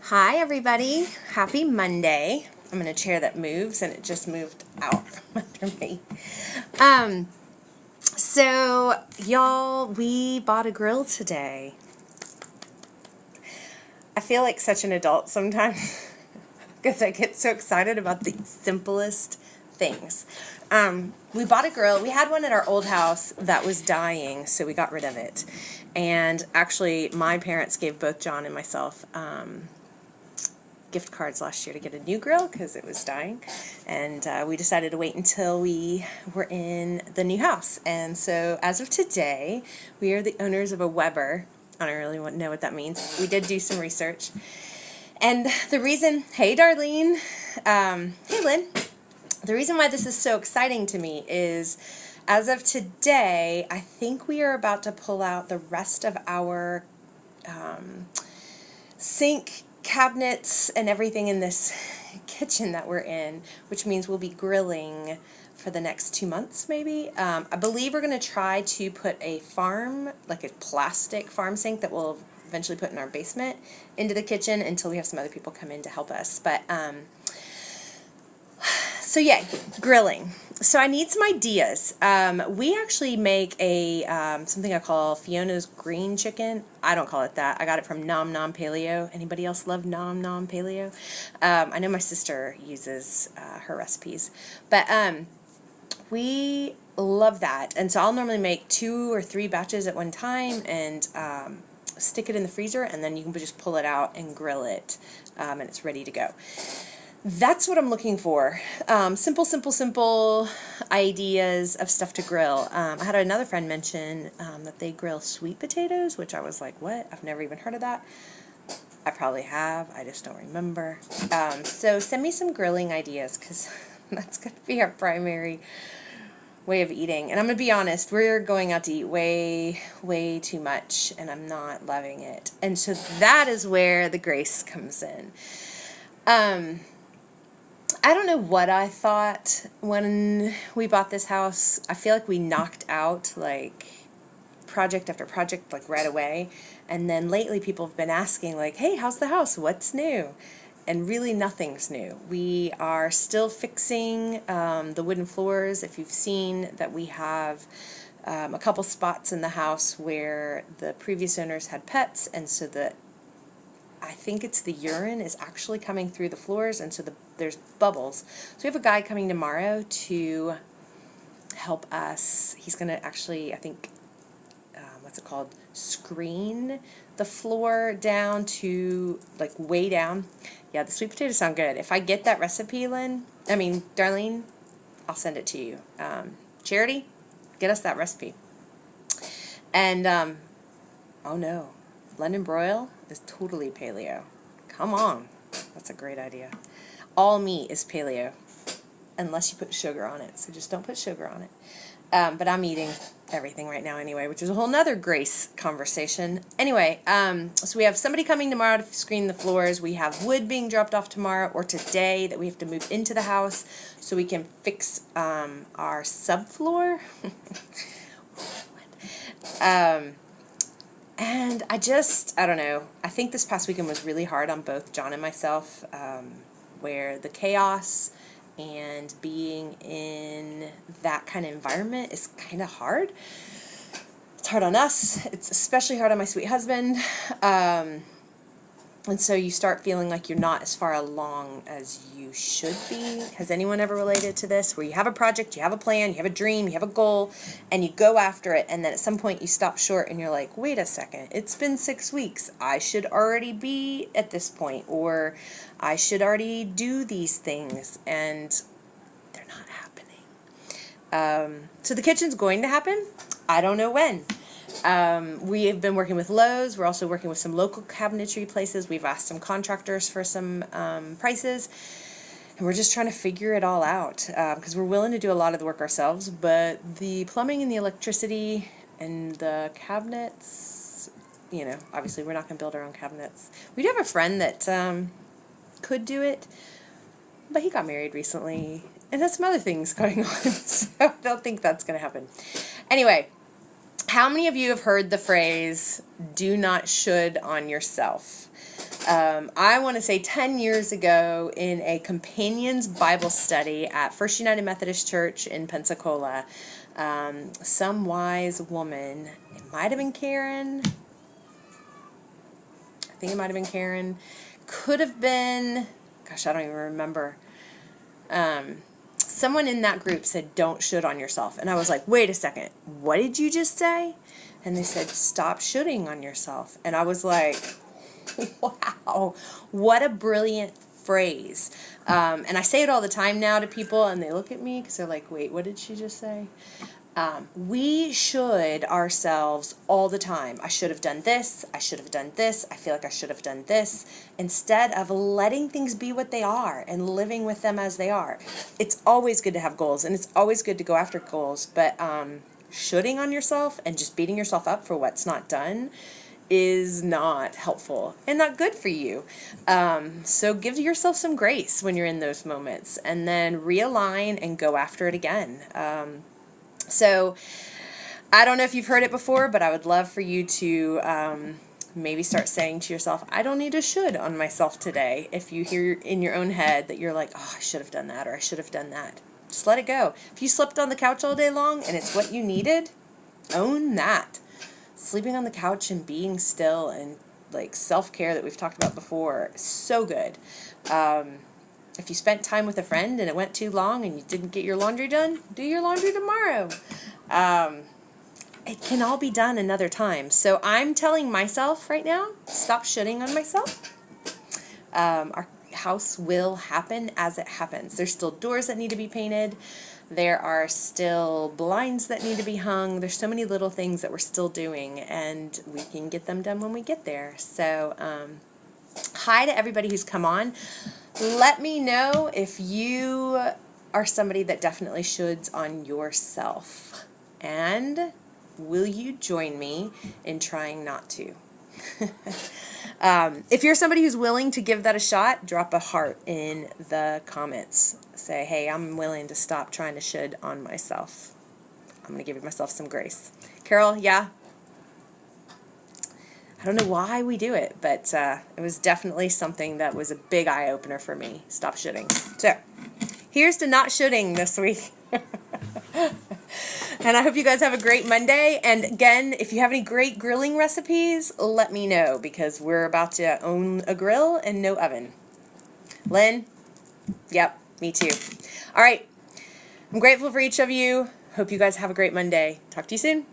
Hi, everybody. Happy Monday. I'm in a chair that moves, and it just moved out from under me. So, y'all, we bought a grill today. I feel like such an adult sometimes because I get so excited about the simplest things. We bought a grill. We had one at our old house that was dying, so we got rid of it. And actually, my parents gave both John and myself gift cards last year to get a new grill because it was dying, and we decided to wait until we were in the new house. And so as of today, we are the owners of a Weber. I don't really know what that means. We did do some research, and the reason, hey Darlene, hey Lynn, the reason why this is so exciting to me is as of today, I think we are about to pull out the rest of our sink cabinets and everything in this kitchen that we're in, which means we'll be grilling for the next 2 months maybe. I believe we're going to try to put a like a plastic farm sink that we'll eventually put in our basement into the kitchen until we have some other people come in to help us. But so yeah, grilling. So I need some ideas. We actually make a something I call Fiona's green chicken. I don't call it that. I got it from Nom Nom Paleo. Anybody else love Nom Nom Paleo? I know my sister uses her recipes, but we love that. And so I'll normally make 2 or 3 batches at one time and stick it in the freezer, and then you can just pull it out and grill it, and it's ready to go. That's what I'm looking for. Simple ideas of stuff to grill. I had another friend mention that they grill sweet potatoes, which I was like, what? I've never even heard of that. I probably have. I just don't remember. So send me some grilling ideas, because that's going to be our primary way of eating. And I'm going to be honest, we're going out to eat way too much, and I'm not loving it. And so that is where the grace comes in. I don't know what I thought when we bought this house. I feel like we knocked out like project after project like right away. And then lately people have been asking like, hey, how's the house? What's new? And really nothing's new. We are still fixing the wooden floors. If you've seen that, we have a couple spots in the house where the previous owners had pets, and so I think it's the urine is actually coming through the floors, and so there's bubbles. So we have a guy coming tomorrow to help us. He's going to actually, I think, what's it called, screen the floor down to, like, way down. Yeah, the sweet potatoes sound good. If I get that recipe, Darlene, I'll send it to you. Charity, get us that recipe. And, oh no, London broil is totally paleo. Come on. That's a great idea. All meat is paleo, unless you put sugar on it. So just don't put sugar on it. But I'm eating everything right now anyway, which is a whole nother grace conversation. Anyway, so we have somebody coming tomorrow to screen the floors. We have wood being dropped off tomorrow or today that we have to move into the house so we can fix our subfloor. And I don't know. I think this past weekend was really hard on both John and myself, where the chaos and being in that kind of environment is kind of hard. It's hard on us. It's especially hard on my sweet husband. And so you start feeling like you're not as far along as you should be. Has anyone ever related to this? Where you have a project, you have a plan, you have a dream, you have a goal, and you go after it, and then at some point you stop short and you're like, wait a second, it's been 6 weeks. I should already be at this point, or I should already do these things, and they're not happening. So the kitchen's going to happen. I don't know when. We have been working with Lowe's. We're also working with some local cabinetry places. We've asked some contractors for some prices, and we're just trying to figure it all out, because we're willing to do a lot of the work ourselves, but the plumbing and the electricity and the cabinets, obviously we're not going to build our own cabinets. We do have a friend that could do it, but he got married recently and has some other things going on, so I don't think that's going to happen. Anyway, how many of you have heard the phrase, do not should on yourself? I want to say 10 years ago in a Companions Bible study at First United Methodist Church in Pensacola, some wise woman, it might have been Karen, I think it might have been Karen, could have been, gosh, I don't even remember. Someone in that group said, don't should on yourself. And I was like, wait a second, what did you just say? And they said, stop shoulding on yourself. And I was like, wow, what a brilliant phrase. And I say it all the time now to people, and they look at me because they're like, wait, what did she just say? We should ourselves all the time. I should have done this. I should have done this. I feel like I should have done this. Instead of letting things be what they are and living with them as they are. It's always good to have goals, and it's always good to go after goals. But shoulding on yourself and just beating yourself up for what's not done is not helpful and not good for you. So give yourself some grace when you're in those moments, and then realign and go after it again. So I don't know if you've heard it before, but I would love for you to maybe start saying to yourself, I don't need a should on myself today. If you hear in your own head that you're like, oh, I should have done that, or I should have done that. Just let it go. If you slept on the couch all day long and it's what you needed, own that. Sleeping on the couch and being still and like self-care that we've talked about before, so good. If you spent time with a friend and it went too long and you didn't get your laundry done, do your laundry tomorrow. It can all be done another time. So I'm telling myself right now, stop shitting on myself. Our house will happen as it happens. There's still doors that need to be painted. There are still blinds that need to be hung. There's so many little things that we're still doing, and we can get them done when we get there. So hi to everybody who's come on. Let me know if you are somebody that definitely shoulds on yourself. And will you join me in trying not to? If you're somebody who's willing to give that a shot, drop a heart in the comments. Say, hey, I'm willing to stop trying to should on myself. I'm going to give myself some grace. Carol, yeah? I don't know why we do it, but it was definitely something that was a big eye-opener for me. Stop shoulding. So, here's to not shoulding this week. And I hope you guys have a great Monday. And again, if you have any great grilling recipes, let me know, because we're about to own a grill and no oven. Lynn? Yep, me too. All right. I'm grateful for each of you. Hope you guys have a great Monday. Talk to you soon.